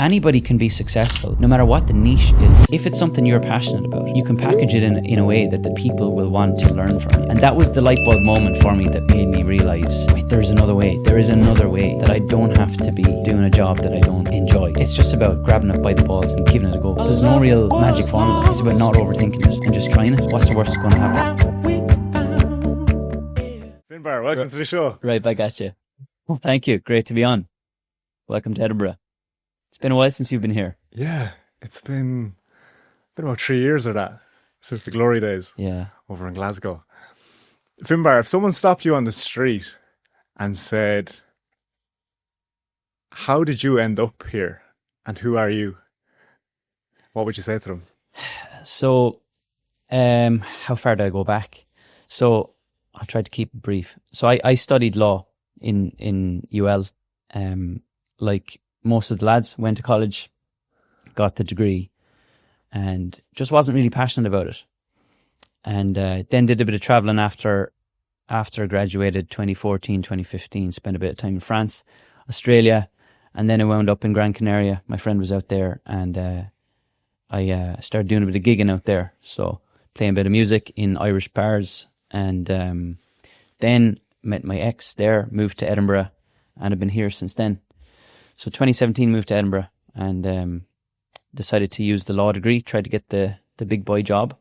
Anybody can be successful, no matter what the niche is. If it's something you're passionate about, you can package it in a way that the people will want to learn from you. And that was the light bulb moment for me that made me realise, wait, there is another way. There is another way that I don't have to be doing a job that I don't enjoy. It's just about grabbing it by the balls and giving it a go. There's no real magic formula. It's about not overthinking it and just trying it. What's the worst that's going to happen? Finbar, welcome to the show. Right back at you. Well, thank you. Great to be on. Welcome to Edinburgh. It's been a while since you've been here. Yeah, it's been about 3 years or that, since the glory days. Yeah. Over in Glasgow. Finbar, if someone stopped you on the street and said, how did you end up here and who are you? What would you say to them? So, how far do I go back? So, I'll try to keep it brief. So, I studied law in UL. Like most of the lads, went to college, got the degree, and just wasn't really passionate about it. And then did a bit of travelling after graduated 2014, 2015, spent a bit of time in France, Australia, and then I wound up in Gran Canaria. My friend was out there, and I started doing a bit of gigging out there. So playing a bit of music in Irish bars, and then met my ex there, moved to Edinburgh, and I've been here since then. So 2017 moved to Edinburgh and decided to use the law degree, tried to get the big boy job.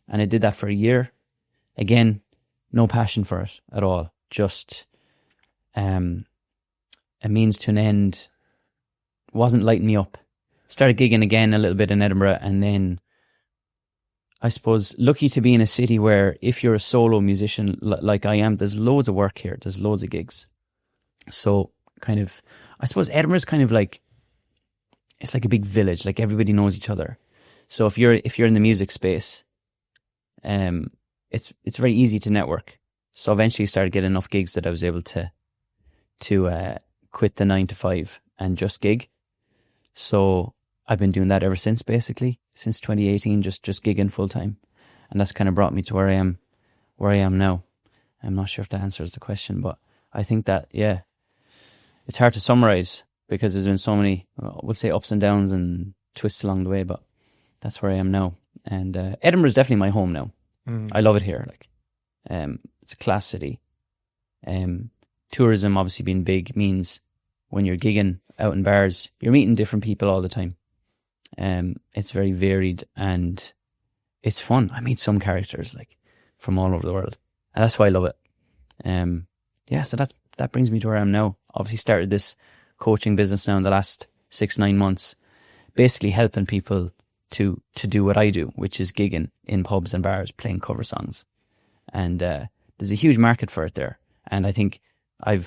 And I did that for a year. Again, no passion for it at all. Just a means to an end. Wasn't lighting me up. Started gigging again a little bit in Edinburgh, and then I suppose lucky to be in a city where if you're a solo musician like I am, there's loads of work here. There's loads of gigs. So kind of, I suppose Edinburgh's kind of like, it's like a big village, like everybody knows each other. So if you're in the music space, it's very easy to network. So eventually started getting enough gigs that I was able to quit the 9 to 5 and just gig. So I've been doing that ever since, basically, since 2018, just gigging full time. And that's kind of brought me to where I am now. I'm not sure if that answers the question, but I think that, yeah, it's hard to summarize because there's been so many, we'll say, ups and downs and twists along the way, but that's where I am now. And Edinburgh is definitely my home now. I love it here. Like, it's a class city. Tourism, obviously being big, means when you're gigging out in bars, you're meeting different people all the time. It's very varied and it's fun. I meet some characters like from all over the world, and that's why I love it. Yeah, so that brings me to where I am now. Obviously started this coaching business now in the last 6-9 months, basically helping people to do what I do, which is gigging in pubs and bars, playing cover songs. And there's a huge market for it there. And I think I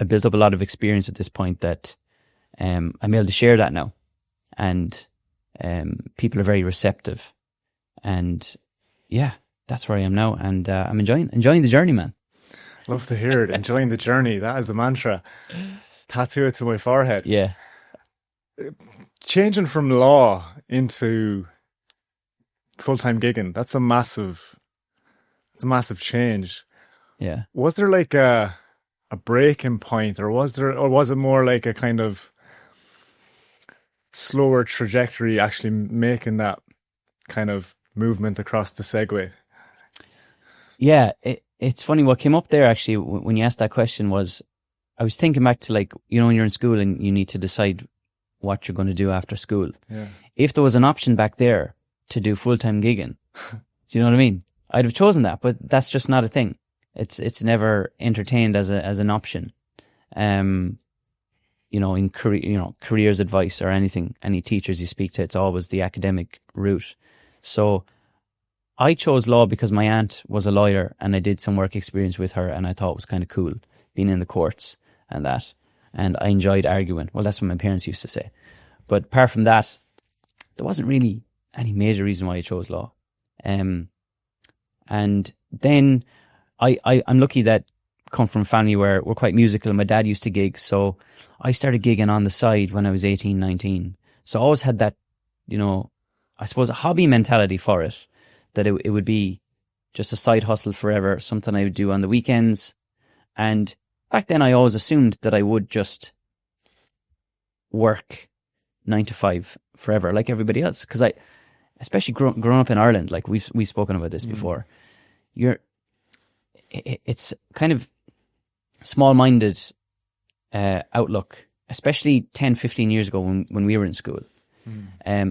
built up a lot of experience at this point that I'm able to share that now. And people are very receptive. And yeah, that's where I am now. And I'm enjoying the journey, man. Love to hear it. Enjoying the journey. That is the mantra. Tattoo it to my forehead. Yeah. Changing from law into full-time gigging, that's a massive change. Yeah. Was there like a breaking point, or was it more like a kind of slower trajectory actually making that kind of movement across the segue? Yeah, it's funny. What came up there actually when you asked that question was, I was thinking back to, like, you know, when you're in school and you need to decide what you're going to do after school. Yeah. If there was an option back there to do full-time gigging, do you know what I mean? I'd have chosen that, but that's just not a thing. It's never entertained as an option. You know, in careers advice or anything, any teachers you speak to, it's always the academic route. So I chose law because my aunt was a lawyer and I did some work experience with her, and I thought it was kind of cool being in the courts and that. And I enjoyed arguing. Well, that's what my parents used to say. But apart from that, there wasn't really any major reason why I chose law. And then I'm lucky that I come from a family where we're quite musical, and my dad used to gig. So I started gigging on the side when I was 18, 19. So I always had that, you know, I suppose a hobby mentality for it, that it would be just a side hustle forever, something I would do on the weekends. And back then I always assumed that I would just work 9 to 5 forever, like everybody else. Because especially growing up in Ireland, like we've spoken about this before, it's kind of small-minded outlook, especially 10, 15 years ago when we were in school.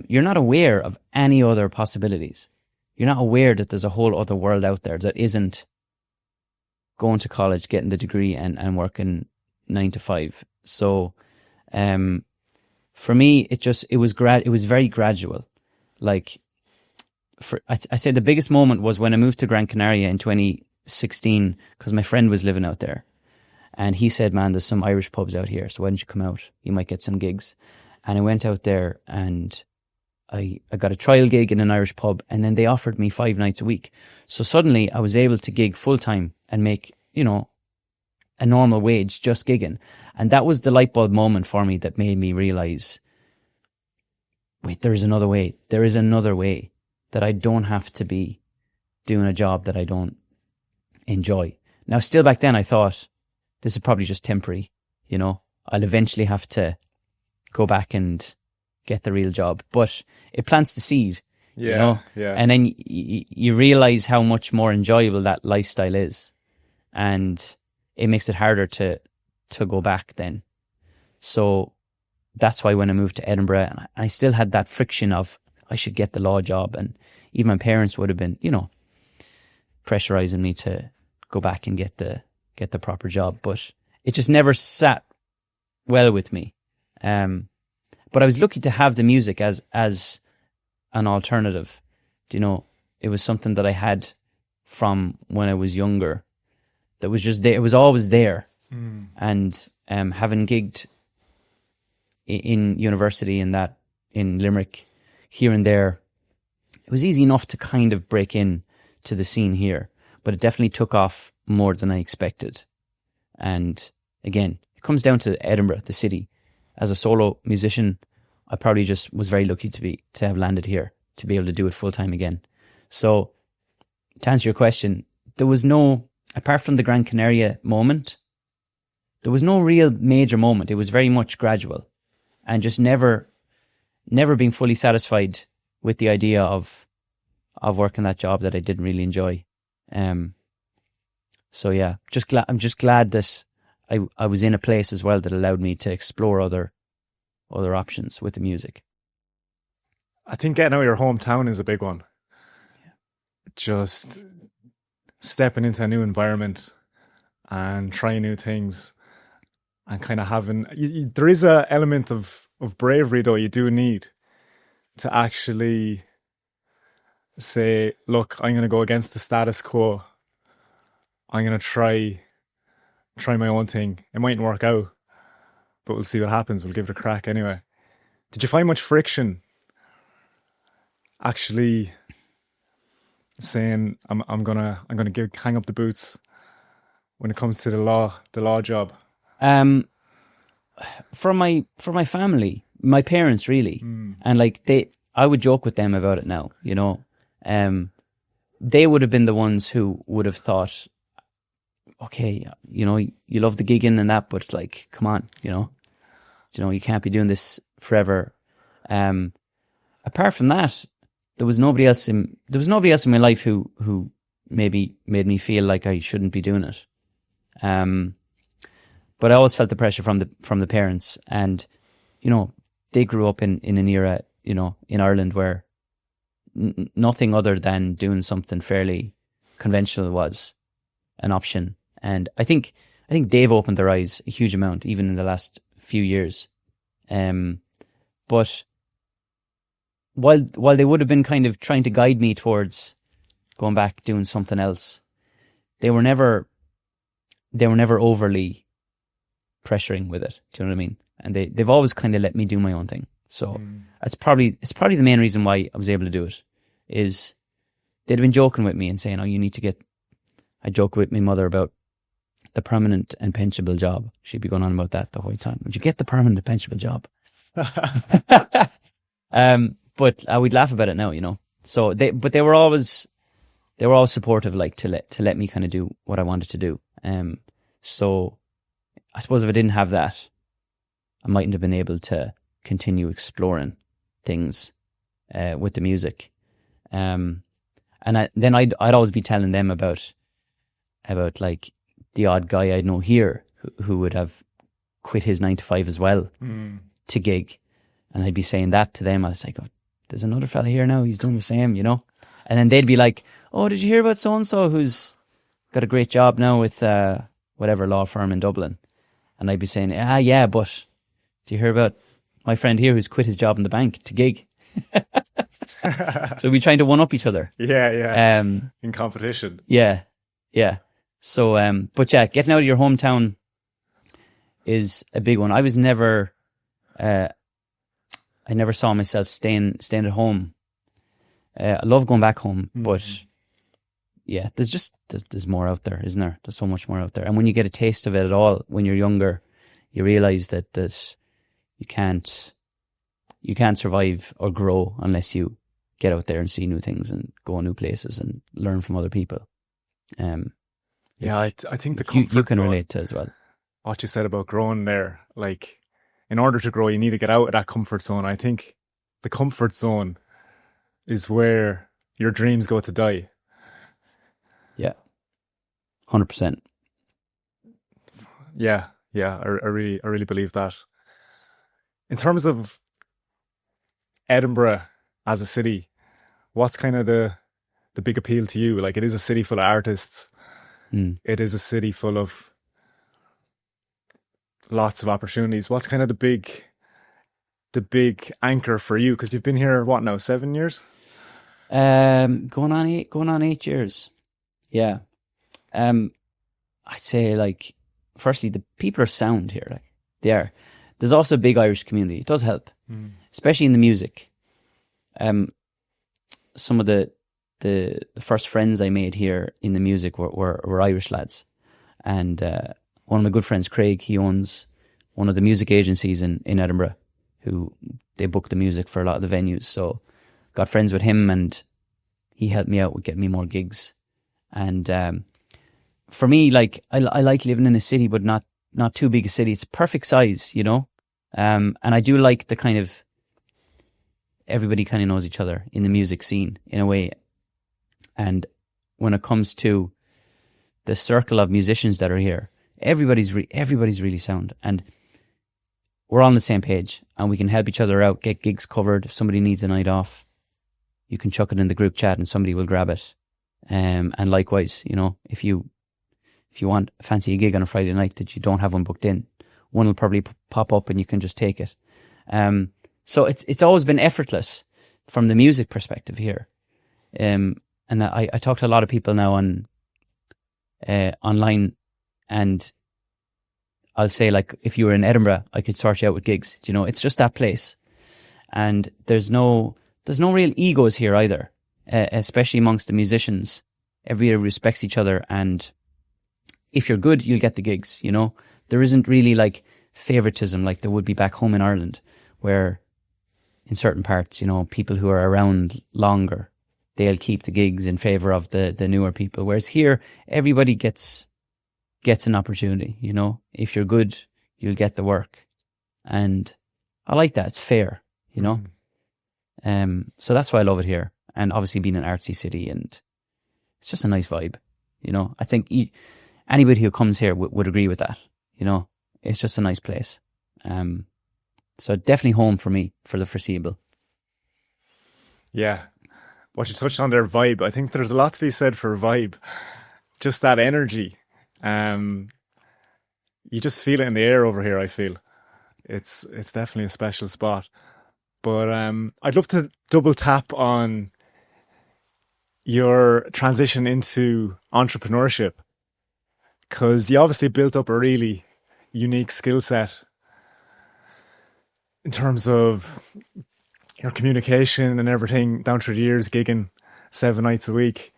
You're not aware of any other possibilities. You're not aware that there's a whole other world out there that isn't going to college, getting the degree and working 9 to 5. So for me, it was very gradual. Like, I said the biggest moment was when I moved to Gran Canaria in 2016 because my friend was living out there. And he said, man, there's some Irish pubs out here, so why don't you come out? You might get some gigs. And I went out there and I got a trial gig in an Irish pub, and then they offered me 5 nights a week. So suddenly I was able to gig full time and make, a normal wage just gigging. And that was the light bulb moment for me that made me realize, wait, there is another way. There is another way that I don't have to be doing a job that I don't enjoy. Now, still back then I thought, this is probably just temporary, I'll eventually have to go back and get the real job. But it plants the seed, Yeah. And then you realize how much more enjoyable that lifestyle is. And it makes it harder to go back then. So that's why when I moved to Edinburgh, and I still had that friction of I should get the law job. And even my parents would have been, pressurizing me to go back and get the proper job, but it just never sat well with me. But I was lucky to have the music as an alternative. It was something that I had from when I was younger that was just there. It was always there. And having gigged in university and that in Limerick here and there, it was easy enough to kind of break in to the scene here, but it definitely took off more than I expected. And again, it comes down to Edinburgh, the city. As a solo musician, I probably just was very lucky to have landed here, to be able to do it full time again. So to answer your question, there was no, apart from the Gran Canaria moment, there was no real major moment. It was very much gradual and just never being fully satisfied with the idea of working that job that I didn't really enjoy. So yeah, I'm just glad that I was in a place as well that allowed me to explore other options with the music. I think getting out of your hometown is a big one. Yeah. Just stepping into a new environment and trying new things and kind of having... there is an element of bravery, though, you do need to actually say, look, I'm going to go against the status quo. I'm going to try my own thing. It mightn't work out, but we'll see what happens. We'll give it a crack anyway. Did you find much friction actually saying I'm gonna hang up the boots when it comes to the law job? From my family, my parents really, and I would joke with them about it now. They would have been the ones who would have thought, okay, you love the gigging and that, but come on, you can't be doing this forever. Apart from that, there was nobody else in my life who maybe made me feel like I shouldn't be doing it. But I always felt the pressure from the parents, and they grew up in an era in Ireland where nothing other than doing something fairly conventional was an option. And I think they've opened their eyes a huge amount, even in the last few years. But while they would have been kind of trying to guide me towards going back doing something else, they were never overly pressuring with it. Do you know what I mean? And they've always kind of let me do my own thing. So it's probably the main reason why I was able to do it. Is they'd been joking with me and saying, "Oh, you need to get." I joke with my mother about the permanent and pensionable job. She'd be going on about that the whole time. Would you get the permanent and pensionable job? But we'd laugh about it now, So they were always supportive, to let me kind of do what I wanted to do. So I suppose if I didn't have that, I mightn't have been able to continue exploring things with the music. And then I'd always be telling them about like the odd guy I know here who would have quit his 9 to 5 as well to gig. And I'd be saying that to them. I was like, oh, there's another fella here now. He's doing the same, you know? And then they'd be like, oh, did you hear about so-and-so who's got a great job now with whatever law firm in Dublin? And I'd be saying, yeah, but do you hear about my friend here who's quit his job in the bank to gig? So we'd be trying to one-up each other. Yeah. In competition. Yeah. So, but yeah, getting out of your hometown is a big one. I was never, I never saw myself staying at home. I love going back home, but yeah, there's more out there, isn't there? There's so much more out there. And when you get a taste of it at all, when you're younger, you realize that you can't survive or grow unless you get out there and see new things and go new places and learn from other people. Yeah, I think the comfort you can relate to as well. What you said about growing there, like, in order to grow, you need to get out of that comfort zone. I think the comfort zone is where your dreams go to die. Yeah, 100%. Yeah, I really believe that. In terms of Edinburgh as a city, what's kind of the big appeal to you? Like, it is a city full of artists. It is a city full of lots of opportunities. What's kind of the big anchor for you? Because you've been here, what now, 7 years? Going on 8 years. Yeah. I'd say, like, firstly, the people are sound here. Like, they are. There's also a big Irish community. It does help, especially in the music. Some of the first friends I made here in the music were Irish lads. And one of my good friends, Craig, he owns one of the music agencies in Edinburgh, who they book the music for a lot of the venues. So got friends with him, and he helped me out with getting me more gigs. And for me, like, I like living in a city, but not too big a city. It's perfect size, you know? And I do like the kind of, everybody kind of knows each other in the music scene in a way. And when it comes to the circle of musicians that are here, everybody's really sound, and we're all on the same page, and we can help each other out, get gigs covered. If somebody needs a night off, you can chuck it in the group chat and somebody will grab it. And likewise, you know, if you fancy a gig on a Friday night that you don't have one booked in, one will probably pop up and you can just take it. So it's always been effortless from the music perspective here. And I talk to a lot of people now online, and I'll say, like, if you were in Edinburgh, I could sort you out with gigs. You know, it's just that place. And there's no real egos here either, especially amongst the musicians. Everybody respects each other, and if you're good, you'll get the gigs, you know. There isn't really, like, favoritism like there would be back home in Ireland, where in certain parts, you know, people who are around longer, they'll keep the gigs in favour of the newer people. Whereas here, everybody gets an opportunity, you know. If you're good, you'll get the work. And I like that. It's fair, you know. So that's why I love it here. And obviously being an artsy city, and it's just a nice vibe, you know. I think anybody who comes here would agree with that, you know. It's just a nice place. So definitely home for me for the foreseeable. Yeah. What you touched on there, vibe. I think there's a lot to be said for vibe. Just that energy. You just feel it in the air over here, I feel. It's definitely a special spot. But I'd love to double tap on your transition into entrepreneurship, because you obviously built up a really unique skill set in terms of your communication and everything down through the years, gigging 7 nights a week.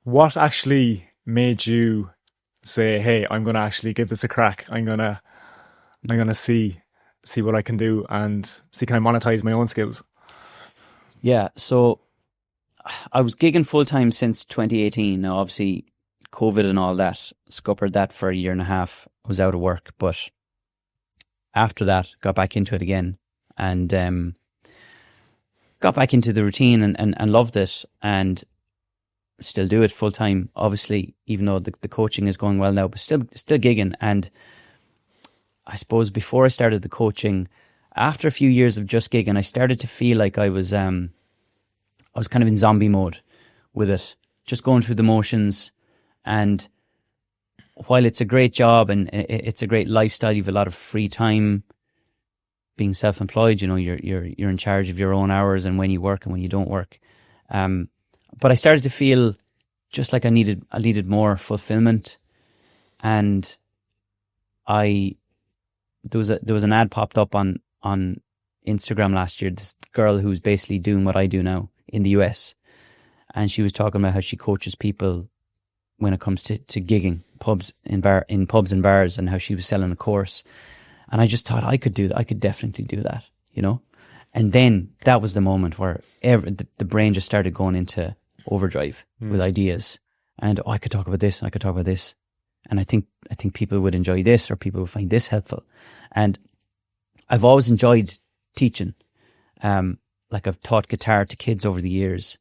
What actually made you say, hey, I'm going to actually give this a crack. I'm going to see what I can do and see, can I monetize my own skills? Yeah, so I was gigging full time since 2018. Now, obviously, COVID and all that scuppered that for a year and a half. I was out of work, but after that, got back into it again, and got back into the routine and loved it, and still do it full time, obviously, even though the coaching is going well now, but still gigging. And I suppose before I started the coaching, after a few years of just gigging, I started to feel like I was kind of in zombie mode with it, just going through the motions. And while it's a great job and it's a great lifestyle, you've a lot of free time being self-employed, you know, you're in charge of your own hours and when you work and when you don't work. But I started to feel just like I needed more fulfillment. And there was an ad popped up on Instagram last year, this girl who's basically doing what I do now in the US. And she was talking about how she coaches people when it comes to gigging, pubs and bars, and how she was selling a course. And I just thought I could do that. I could definitely do that, you know? And then that was the moment where the brain just started going into overdrive with ideas. And I could talk about this and I could talk about this. And I think people would enjoy this, or people would find this helpful. And I've always enjoyed teaching. Like I've taught guitar to kids over the years.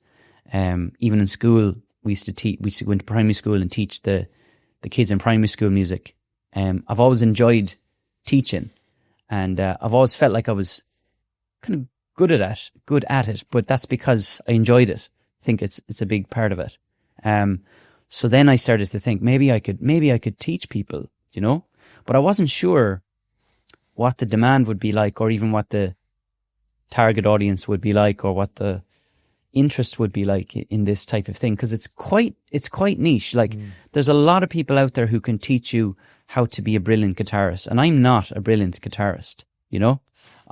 Even in school, we used to go into primary school and teach the kids in primary school music. I've always enjoyed teaching, and I've always felt like I was kind of good at it, but that's because I enjoyed it. I think it's a big part of it. So then I started to think maybe I could teach people, you know, but I wasn't sure what the demand would be like, or even what the target audience would be like, or what the interest would be like in this type of thing, because it's quite niche. Like there's a lot of people out there who can teach you how to be a brilliant guitarist, and I'm not a brilliant guitarist, you know.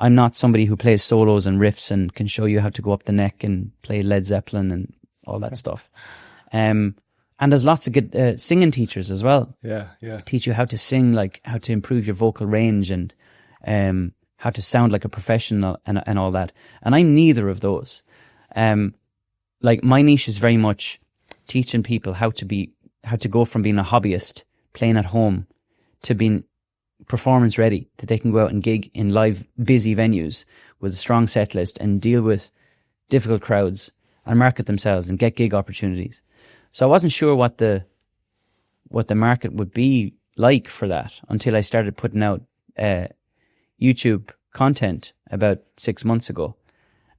I'm not somebody who plays solos and riffs and can show you how to go up the neck and play Led Zeppelin and all that stuff. And there's lots of good singing teachers as well. Yeah. Teach you how to sing, like how to improve your vocal range and how to sound like a professional and all that. And I'm neither of those. Like my niche is very much teaching people how to go from being a hobbyist playing at home to being performance ready, that they can go out and gig in live busy venues with a strong set list and deal with difficult crowds and market themselves and get gig opportunities. So I wasn't sure what the market would be like for that until I started putting out YouTube content about 6 months ago,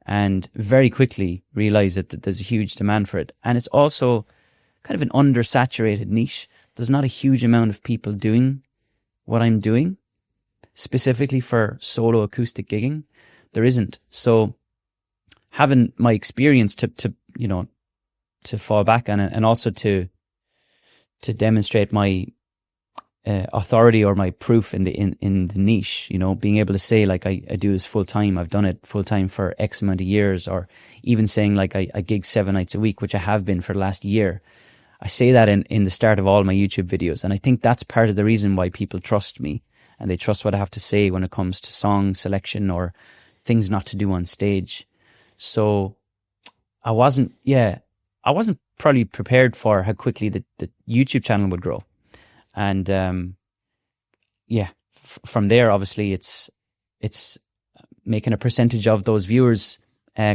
and very quickly realized that there's a huge demand for it. And it's also kind of an undersaturated niche. There's not a huge amount of people doing what I'm doing, specifically for solo acoustic gigging. There isn't. So having my experience to fall back on it, and also to demonstrate my authority or my proof in the niche, you know, being able to say like I do this full time, I've done it full time for X amount of years, or even saying like I gig 7 nights a week, which I have been for the last year. I say that in the start of all my YouTube videos, and I think that's part of the reason why people trust me, and they trust what I have to say when it comes to song selection or things not to do on stage. So I wasn't probably prepared for how quickly the YouTube channel would grow. And from there, obviously, it's making a percentage of those viewers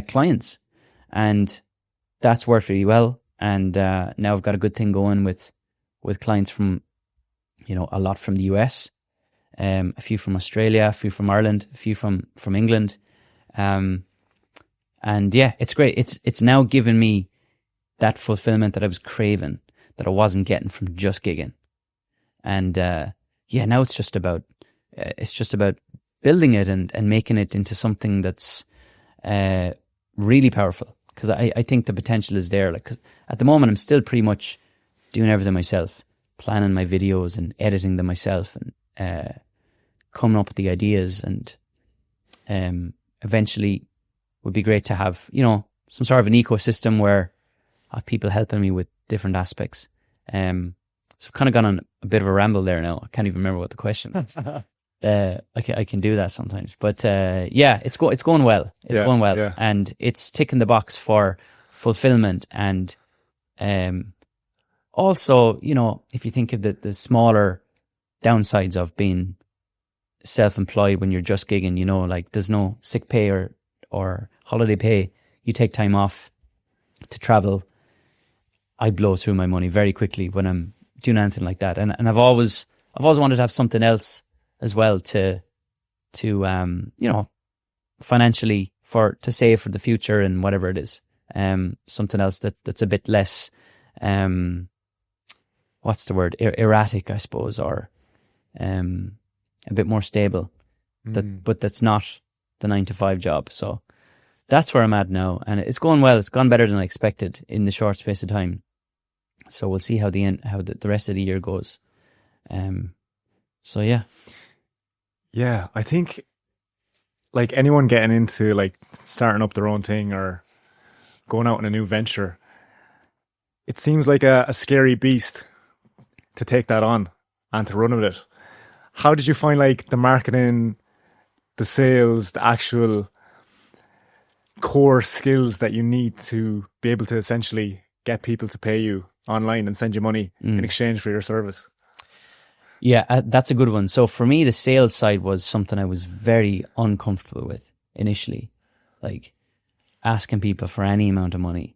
clients, and that's worked really well. And now I've got a good thing going with clients from, you know, a lot from the US, a few from Australia, a few from Ireland, a few from England, and yeah, it's great. It's now given me that fulfillment that I was craving, that I wasn't getting from just gigging. And now it's just about building it and making it into something that's really powerful. Because I think the potential is there. Like, 'cause at the moment, I'm still pretty much doing everything myself, planning my videos and editing them myself, and coming up with the ideas. And eventually, would be great to have, you know, some sort of an ecosystem where I have people helping me with different aspects. So I've kind of gone on a bit of a ramble there now. I can't even remember what the question was. I can do that sometimes, but it's going well. It's going well, yeah. And it's ticking the box for fulfillment. And also, you know, if you think of the smaller downsides of being self-employed when you're just gigging, you know, like there's no sick pay or holiday pay. You take time off to travel. I blow through my money very quickly when I'm doing anything like that. And I've always wanted to have something else as well to you know, financially to save for the future and whatever it is. Something else that's a bit less, what's the word? Erratic, I suppose, or a bit more stable. But that's not the 9-to-5 job. So that's where I'm at now, and it's going well. It's gone better than I expected in the short space of time. So we'll see how the rest of the year goes. So yeah. Yeah, I think like anyone getting into like starting up their own thing or going out on a new venture, it seems like a scary beast to take that on and to run with it. How did you find like the marketing, the sales, the actual core skills that you need to be able to essentially get people to pay you online and send you money in exchange for your service? Yeah, that's a good one. So for me, the sales side was something I was very uncomfortable with initially. Like asking people for any amount of money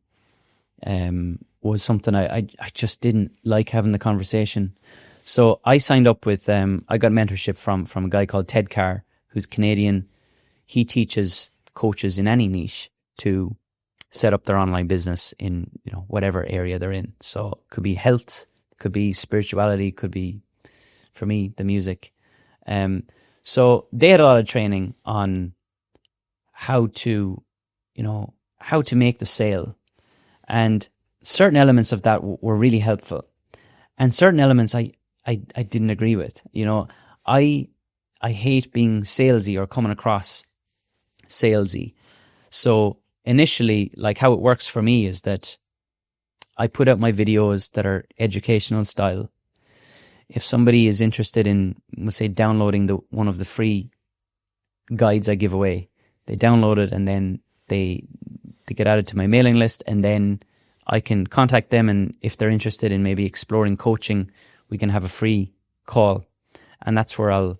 was something I just didn't like having the conversation. So I signed up with, I got mentorship from a guy called Ted Carr, who's Canadian. He teaches coaches in any niche to set up their online business in, you know, whatever area they're in. So it could be health, could be spirituality, could be, for me, the music. So they had a lot of training on how to make the sale. And certain elements of that were really helpful. And certain elements I didn't agree with. You know, I hate being salesy or coming across salesy. So initially, like how it works for me is that I put out my videos that are educational style. If somebody is interested in, let's say, downloading one of the free guides I give away, they download it and then they get added to my mailing list, and then I can contact them, and if they're interested in maybe exploring coaching, we can have a free call, and that's where I'll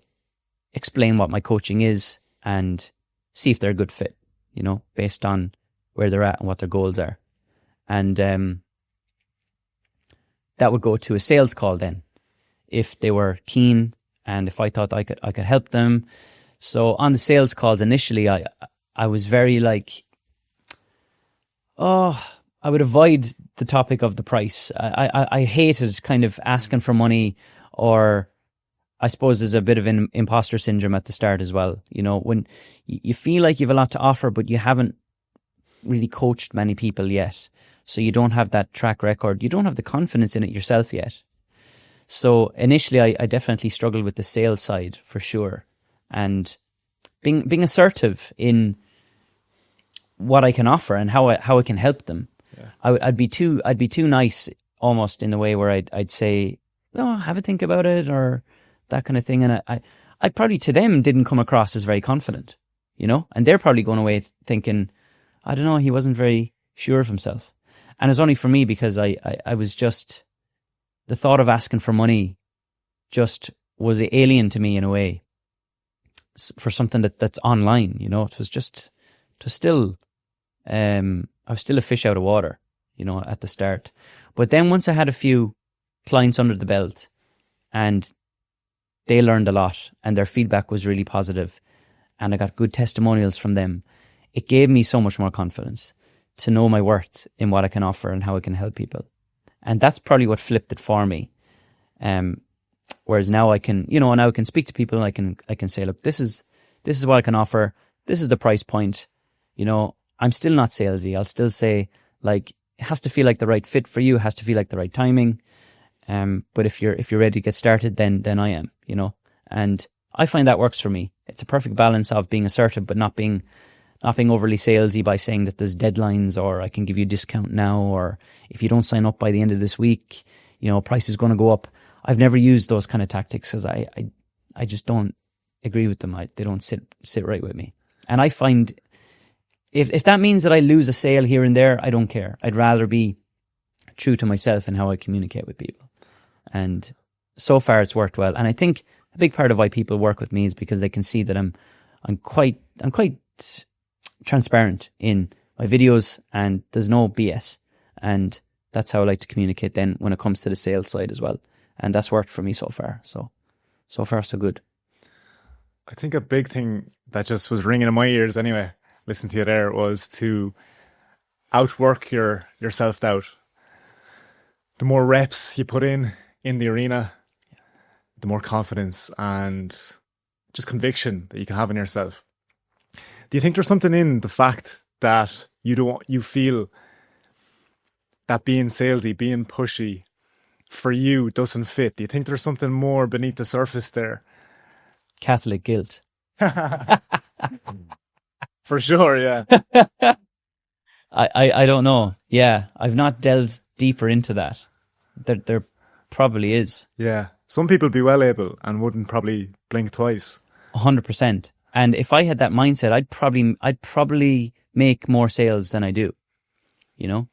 explain what my coaching is and see if they're a good fit, you know, based on where they're at and what their goals are. And that would go to a sales call then, if they were keen and if I thought I could help them. So on the sales calls initially, I was very like, I would avoid the topic of the price. I hated kind of asking for money, or I suppose there's a bit of an imposter syndrome at the start as well. You know, when you feel like you have a lot to offer, but you haven't really coached many people yet. So you don't have that track record. You don't have the confidence in it yourself yet. So initially I definitely struggled with the sales side for sure. And being assertive in what I can offer and how I can help them. Yeah. I'd be too nice almost in the way where I'd say, no, have a think about it or that kind of thing. And I probably to them didn't come across as very confident, you know, and they're probably going away thinking, I don't know, he wasn't very sure of himself. And it's only for me because I was just, the thought of asking for money just was alien to me in a way for something that's online, you know. I was still a fish out of water, you know, at the start. But then once I had a few clients under the belt and they learned a lot and their feedback was really positive and I got good testimonials from them, it gave me so much more confidence to know my worth in what I can offer and how I can help people. And that's probably what flipped it for me. Whereas now I can, you know, now I can speak to people and I can say, look, this is what I can offer. This is the price point. You know, I'm still not salesy. I'll still say, like, it has to feel like the right fit for you. It has to feel like the right timing. But if you're ready to get started, then I am, you know. And I find that works for me. It's a perfect balance of being assertive, but not being overly salesy by saying that there's deadlines or I can give you a discount now, or if you don't sign up by the end of this week, you know, price is going to go up. I've never used those kind of tactics because I just don't agree with them. They don't sit right with me. And I find if that means that I lose a sale here and there, I don't care. I'd rather be true to myself and how I communicate with people. And so far it's worked well. And I think a big part of why people work with me is because they can see that I'm quite transparent in my videos, and there's no BS. And that's how I like to communicate then when it comes to the sales side as well. And that's worked for me so far. So far, so good. I think a big thing that just was ringing in my ears anyway, listening to you there, was to outwork your self-doubt. The more reps you put in the arena, the more confidence and just conviction that you can have in yourself. Do you think there's something in the fact that you feel that being salesy, being pushy for you doesn't fit? Do you think there's something more beneath the surface there? Catholic guilt. For sure, yeah. I don't know. Yeah, I've not delved deeper into that. There probably is. Yeah. Some people be well able and wouldn't probably blink twice. 100%. And if I had that mindset, I'd probably make more sales than I do. You know?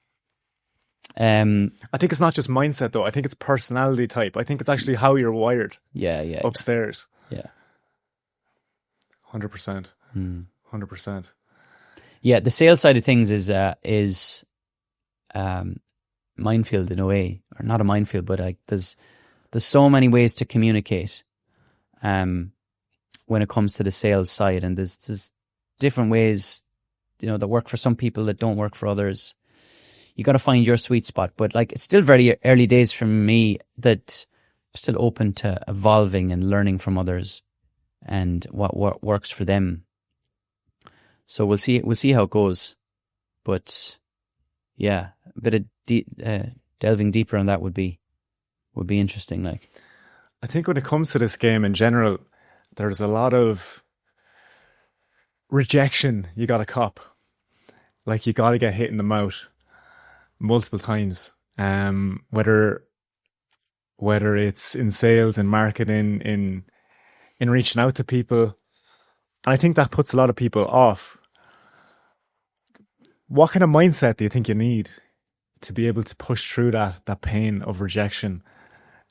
I think it's not just mindset though. I think it's personality type. I think it's actually how you're wired. Yeah. Upstairs. Yeah. 100%. 100%. Yeah, the sales side of things is minefield in a way, or not a minefield, but like there's so many ways to communicate when it comes to the sales side, and there's different ways, you know, that work for some people that don't work for others. You got to find your sweet spot, but like it's still very early days for me, that I'm still open to evolving and learning from others and what works for them. So we'll see how it goes, but yeah, a bit of delving deeper on that would be interesting. Like, I think when it comes to this game in general, there's a lot of rejection you got to cop. Like you got to get hit in the mouth multiple times, whether it's in sales, in marketing, in reaching out to people. And I think that puts a lot of people off. What kind of mindset do you think you need to be able to push through that pain of rejection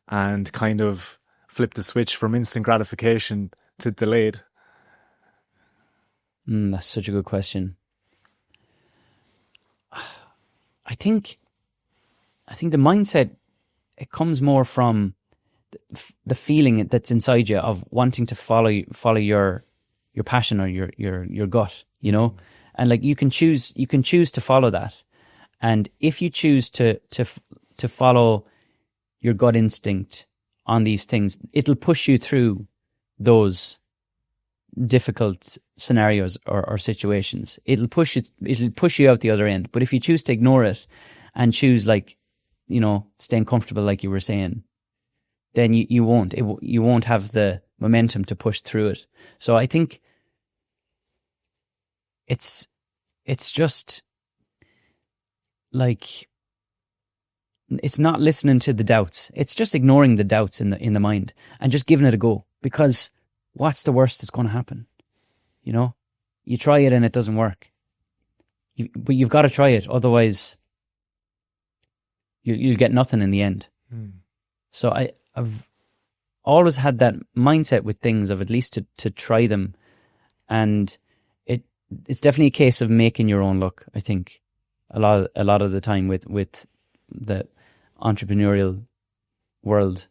and kind of flip the switch from instant gratification to delayed? That's such a good question. I think the mindset, it comes more from the feeling that's inside you of wanting to follow your passion or your gut, you know, and like you can choose to follow that, and if you choose to follow your gut instinct on these things, it'll push you through those difficult scenarios or situations. It'll push you out the other end. But if you choose to ignore it and choose, like, you know, staying comfortable, like you were saying, then you won't have the momentum to push through it. So I think it's just like, it's not listening to the doubts. It's just ignoring the doubts in the mind and just giving it a go, because what's the worst that's going to happen? You know, you try it and it doesn't work. But you've got to try it. Otherwise, you'll get nothing in the end. So I've always had that mindset with things of at least to try them. And it's definitely a case of making your own luck, I think, a lot of the time with the entrepreneurial world.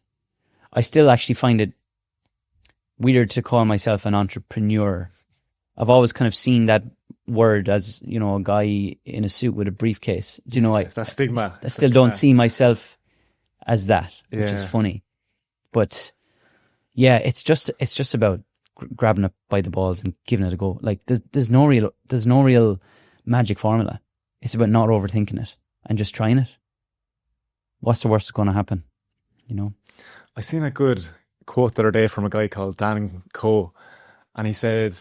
I still actually find it weird to call myself an entrepreneur. I've always kind of seen that word as, you know, a guy in a suit with a briefcase. Do you know, that stigma. I still don't see myself as that, which is funny. But yeah, it's just about grabbing it by the balls and giving it a go. Like there's no real magic formula. It's about not overthinking it and just trying it. What's the worst that's going to happen? You know? I seen a good quote the other day from a guy called Dan Coe, and he said,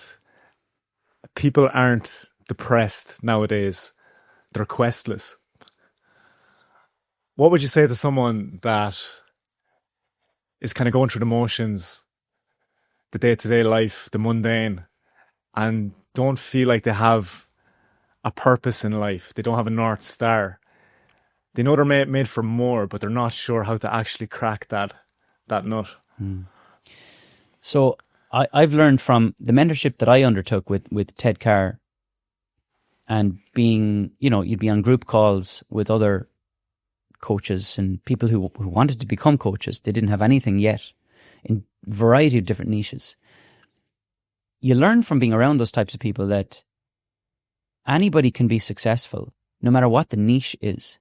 people aren't depressed nowadays, they're questless. What would you say to someone that is kind of going through the motions, the day-to-day life, the mundane, and don't feel like they have a purpose in life? They don't have a North Star. They know they're made for more, but they're not sure how to actually crack that nut. So I've learned from the mentorship that I undertook with Ted Carr, and being, you'd be on group calls with other coaches and people who wanted to become coaches. They didn't have anything yet in a variety of different niches. You learn from being around those types of people that anybody can be successful, no matter what the niche is.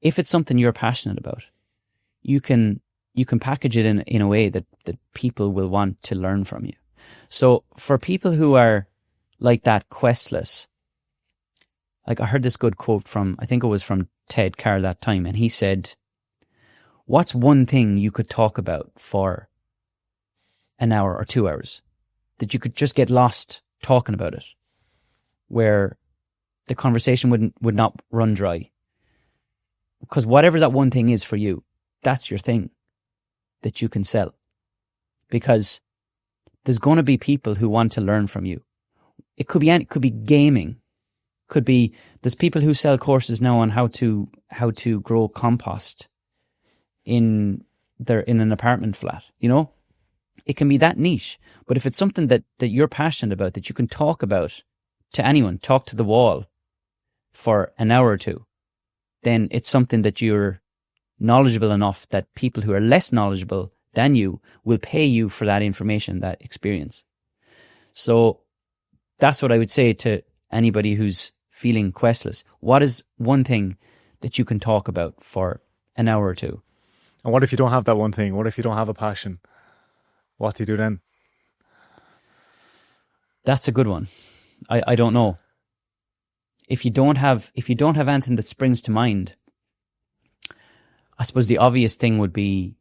If it's something you're passionate about, you can package it in a way that people will want to learn from you. So for people who are like that, questless, like I heard this good quote from, I think it was from Ted Carr that time, and he said, what's one thing you could talk about for an hour or 2 hours that you could just get lost talking about it, where the conversation would not run dry? Because whatever that one thing is for you, that's your thing that you can sell. Because there's going to be people who want to learn from you. It could be gaming. Could be, there's people who sell courses now on how to grow compost in an apartment flat, It can be that niche. But if it's something that you're passionate about, that you can talk about to anyone, talk to the wall for an hour or two, then it's something that you're knowledgeable enough that people who are less knowledgeable than you will pay you for that information, that experience. So that's what I would say to anybody who's feeling questless. What is one thing that you can talk about for an hour or two? And what if you don't have that one thing? What if you don't have a passion? What do you do then? That's a good one. I don't know. If you don't have anything that springs to mind, I suppose the obvious thing would be,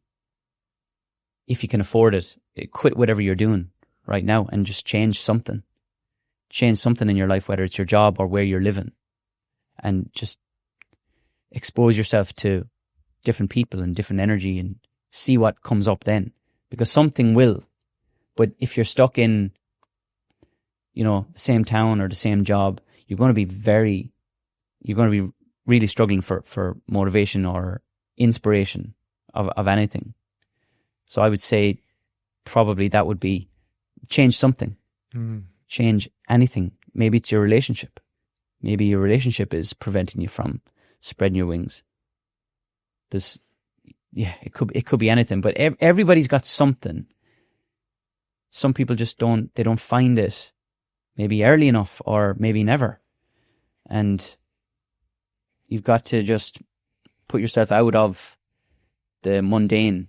if you can afford it, quit whatever you're doing right now and just change something. Change something in your life, whether it's your job or where you're living, and just expose yourself to different people and different energy and see what comes up then, because something will. But if you're stuck in, the same town or the same job, you're going to be really struggling for motivation or inspiration of anything. So I would say probably that would be change something. Change anything. Maybe it's your relationship. Maybe your relationship is preventing you from spreading your wings. It could be anything, but everybody's got something. Some people just don't find it maybe early enough, or maybe never. And you've got to just put yourself out of the mundane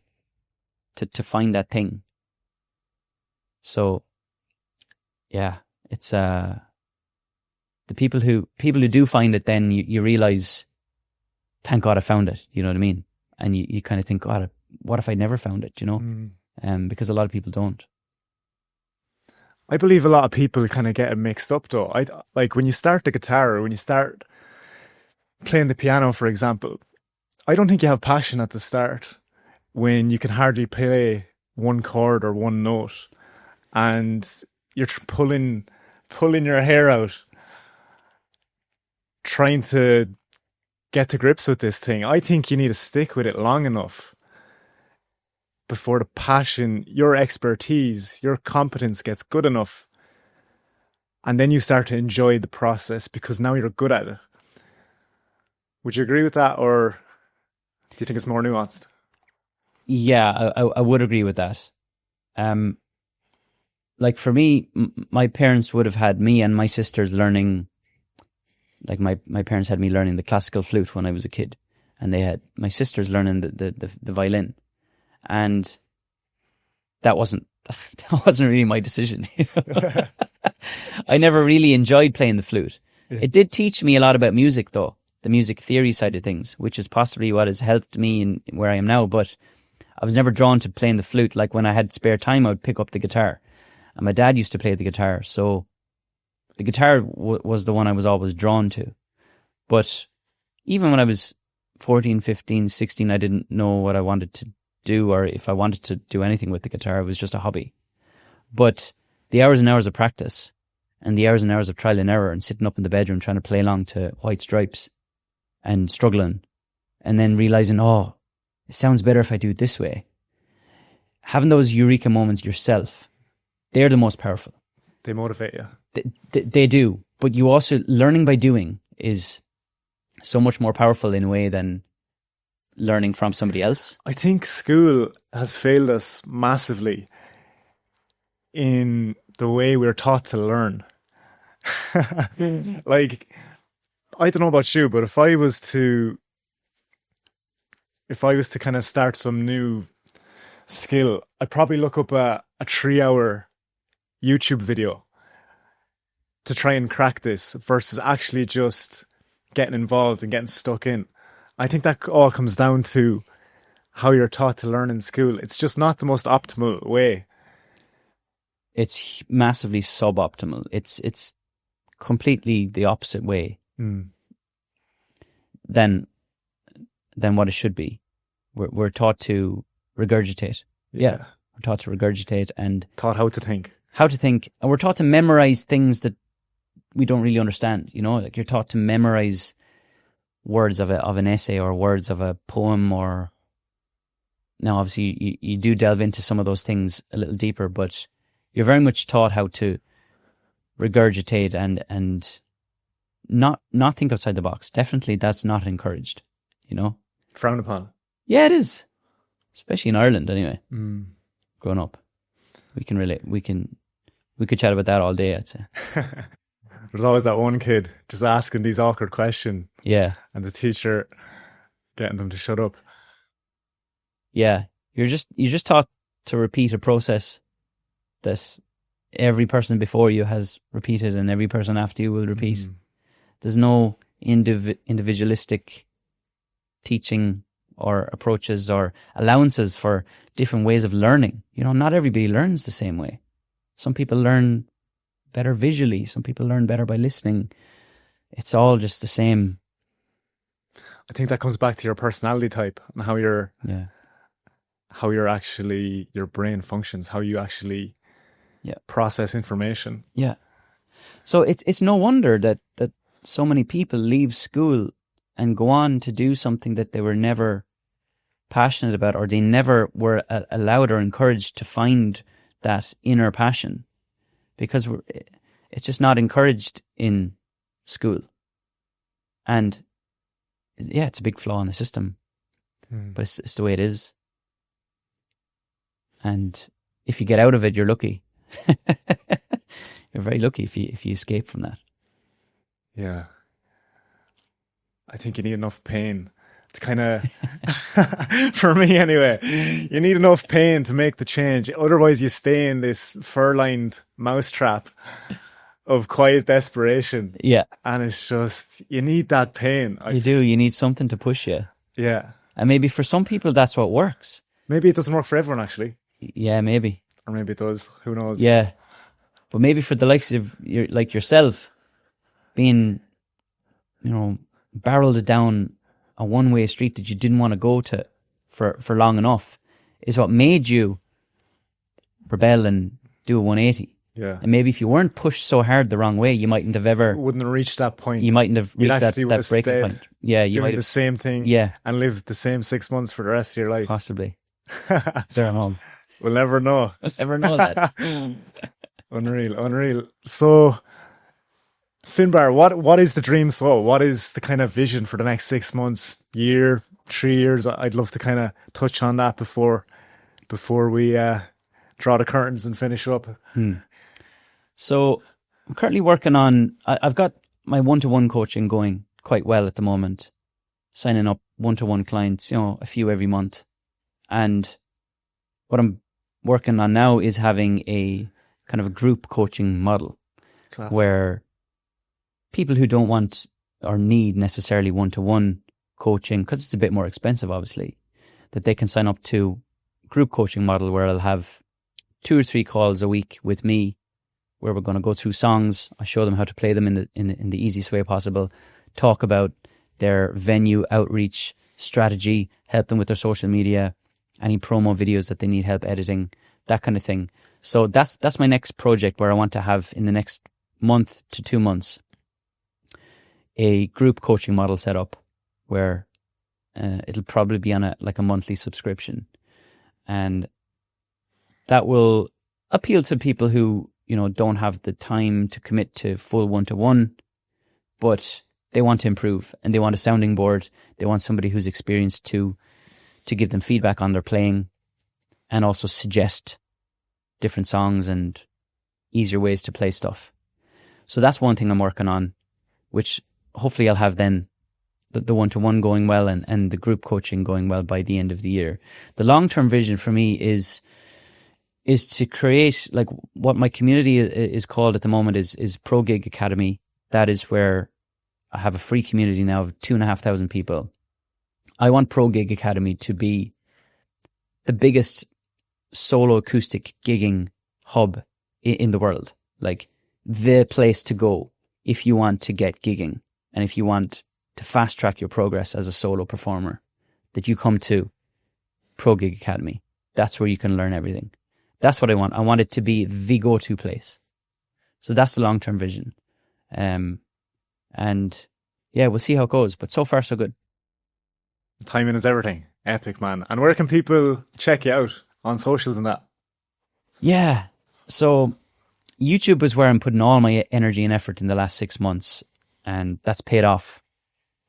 to find that thing. So yeah, it's the people who do find it, then you realize, thank God I found it, you know what I mean? And you kind of think, God, what if I never found it, because a lot of people don't. I believe a lot of people kind of get it mixed up though. Like when you start the guitar, or when you start playing the piano, for example, I don't think you have passion at the start when you can hardly play one chord or one note, and you're pulling your hair out trying to get to grips with this thing. I think you need to stick with it long enough before the passion, your expertise, your competence gets good enough, and then you start to enjoy the process because now you're good at it. Would you agree with that, or do you think it's more nuanced? Yeah, I would agree with that. Like for me, my parents would have had me and my sisters learning, like my parents had me learning the classical flute when I was a kid, and they had my sisters learning the violin. And that wasn't really my decision. I never really enjoyed playing the flute. Yeah. It did teach me a lot about music though, the music theory side of things, which is possibly what has helped me in where I am now. But I was never drawn to playing the flute. Like when I had spare time, I would pick up the guitar. And my dad used to play the guitar. So the guitar was the one I was always drawn to. But even when I was 14, 15, 16, I didn't know what I wanted to do, or if I wanted to do anything with the guitar. It was just a hobby. But the hours and hours of practice, and the hours and hours of trial and error, and sitting up in the bedroom trying to play along to White Stripes and struggling, and then realizing, oh, it sounds better if I do it this way. Having those eureka moments yourself they're the most powerful. They motivate you. They do. But you also, learning by doing is so much more powerful in a way than learning from somebody else. I think school has failed us massively in the way we're taught to learn. Like, I don't know about you, but if I was to kind of start some new skill, I'd probably look up a 3-hour YouTube video to try and crack this versus actually just getting involved and getting stuck in. I think that all comes down to how you're taught to learn in school. It's just not the most optimal way. It's massively suboptimal. It's completely the opposite way than what it should be. We're taught to regurgitate. Yeah. We're taught to regurgitate and taught how to think. And we're taught to memorize things that we don't really understand. You know, like you're taught to memorize words of an essay or words of a poem, or now obviously you do delve into some of those things a little deeper, but you're very much taught how to regurgitate and not think outside the box. Definitely that's not encouraged, you know. Frowned upon. Yeah, it is. Especially in Ireland anyway. Growing up. We could chat about that all day, I'd say. There's always that one kid just asking these awkward questions. Yeah. And the teacher getting them to shut up. Yeah. You're just taught to repeat a process that every person before you has repeated and every person after you will repeat. There's no individualistic teaching or approaches or allowances for different ways of learning. You know, not everybody learns the same way. Some people learn better visually. Some people learn better by listening. It's all just the same. I think that comes back to your personality type and how your brain functions, how you actually process information. Yeah. So it's no wonder that so many people leave school and go on to do something that they were never passionate about, or they never were allowed or encouraged to find that inner passion, because it's just not encouraged in school. And yeah, it's a big flaw in the system, but it's the way it is. And if you get out of it, you're lucky. You're very lucky if you escape from that. Yeah. I think you need enough pain to kind of, for me anyway, you need enough pain to make the change. Otherwise you stay in this fur-lined mousetrap of quiet desperation. Yeah. And it's just, you need that pain. You need something to push you. Yeah. And maybe for some people that's what works. Maybe it doesn't work for everyone actually. Yeah, maybe. Or maybe it does. Who knows? Yeah. But maybe for the likes of like yourself, being, you know, barreled down a one-way street that you didn't want to go to for long enough is what made you rebel and do a 180. Yeah. And maybe if you weren't pushed so hard the wrong way, you mightn't have ever... Wouldn't have reached that point. You mightn't have reached that breaking point. Yeah, you might have... the same thing and lived the same 6 months for the rest of your life. Possibly. There home. We'll never know. We'll never know that. Unreal. So, Finbar, what is the dream? So, what is the kind of vision for the next 6 months, year, 3 years? I'd love to kind of touch on that before we draw the curtains and finish up. So, I'm currently working on. I've got my one-to-one coaching going quite well at the moment. Signing up one-to-one clients, a few every month, and what I'm working on now is having a kind of a group coaching model. Class. Where people who don't want or need necessarily one-to-one coaching, because it's a bit more expensive, obviously, that they can sign up to group coaching model where I'll have 2 or 3 calls a week with me, where we're going to go through songs. I show them how to play them in the easiest way possible, talk about their venue outreach strategy, help them with their social media, any promo videos that they need help editing, that kind of thing. So that's my next project, where I want to have in the next month to 2 months a group coaching model set up, where it'll probably be on a monthly subscription, and that will appeal to people who, don't have the time to commit to full one-to-one, but they want to improve and they want a sounding board. They want somebody who's experienced to give them feedback on their playing and also suggest different songs and easier ways to play stuff. So that's one thing I'm working on, which hopefully I'll have then the one-to-one going well and the group coaching going well by the end of the year. The long-term vision for me is to create, like what my community is called at the moment is Pro Gig Academy. That is where I have a free community now of 2,500 people. I want Pro Gig Academy to be the biggest solo acoustic gigging hub in the world. Like the place to go if you want to get gigging and if you want to fast track your progress as a solo performer, that you come to Pro Gig Academy. That's where you can learn everything. That's what I want. I want it to be the go-to place. So that's the long-term vision. And yeah, we'll see how it goes. But so far, so good. Timing is everything. Epic, man. And where can people check you out on socials and that? Yeah. So YouTube is where I'm putting all my energy and effort in the last 6 months. And that's paid off.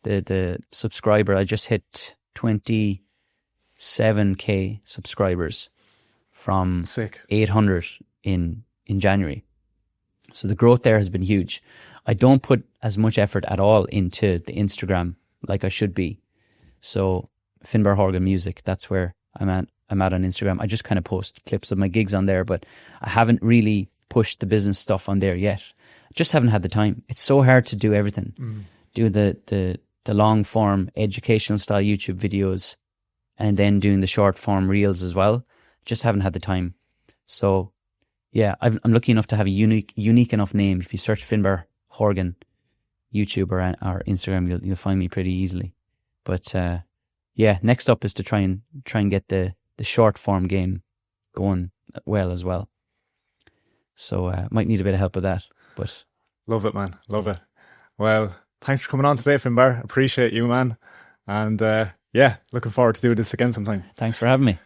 The subscriber, I just hit 27k subscribers from Sick. 800 in January. So the growth there has been huge. I don't put as much effort at all into the Instagram like I should be. So Finbar Horgan Music, that's where I'm at on Instagram. I just kind of post clips of my gigs on there, but I haven't really pushed the business stuff on there yet. I just haven't had the time. It's so hard to do everything. Do the long form educational style YouTube videos and then doing the short form reels as well. Just haven't had the time. So yeah, I'm lucky enough to have a unique enough name. If you search Finbar Horgan YouTube or Instagram, you'll find me pretty easily. But yeah, next up is to try and get the short form game going well as well. So might need a bit of help with that. But love it, man. Love it. Well, thanks for coming on today, Finbar. Appreciate you, man. And yeah, looking forward to doing this again sometime. Thanks for having me.